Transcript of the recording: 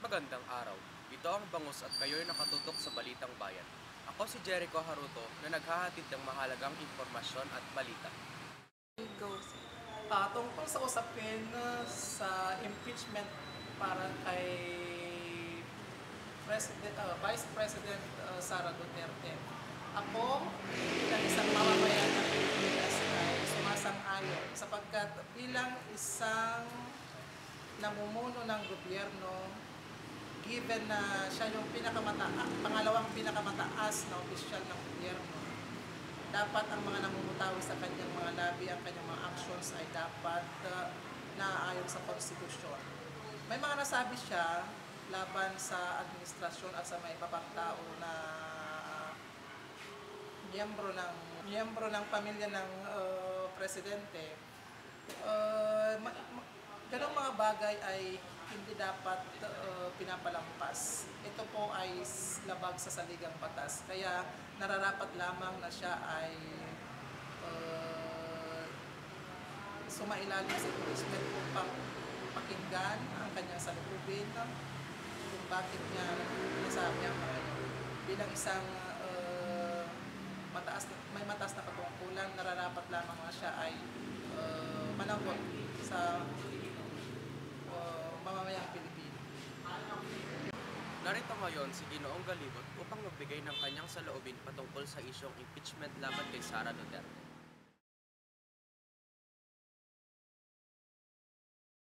Magandang araw. Ito ang Bangus at kayo'y nakatutok sa Balitang Bayan. Ako si Jericho Haruto na naghahatid ng mahalagang impormasyon at balita. Go, sir. Tungkol sa usapin sa impeachment para kay Vice President Sara Duterte. Ako, bilang isang mamamayan ng Pilipinas ay sumasang-ayon sapagkat bilang isang namumuno ng gobyerno, given na siya yung pangalawang pinakamataas na opisyal ng gobyerno, dapat ang mga namumutawi sa kanyang mga labi, ang kanyang mga actions ay dapat naaayon sa konstitusyon. May mga nasabi siya laban sa administrasyon at sa may iba pang tao na miyembro ng pamilya ng presidente. Ganong mga bagay ay hindi dapat pinapalampas. Ito po ay labag sa saligang batas. Kaya nararapat lamang na siya ay sumailalim sa impeachment upang pakinggan ang kanyang salubin kung bakit niya nasabi ang mga ito. Bilang isang may mataas na katungkulan, nararapat lamang na siya ay managot sa mamamayang Pilipino. Narito ngayon si Ginoong Galibot upang magbigay ng kanyang saloobin patungkol sa isyong impeachment laban kay Sara Duterte.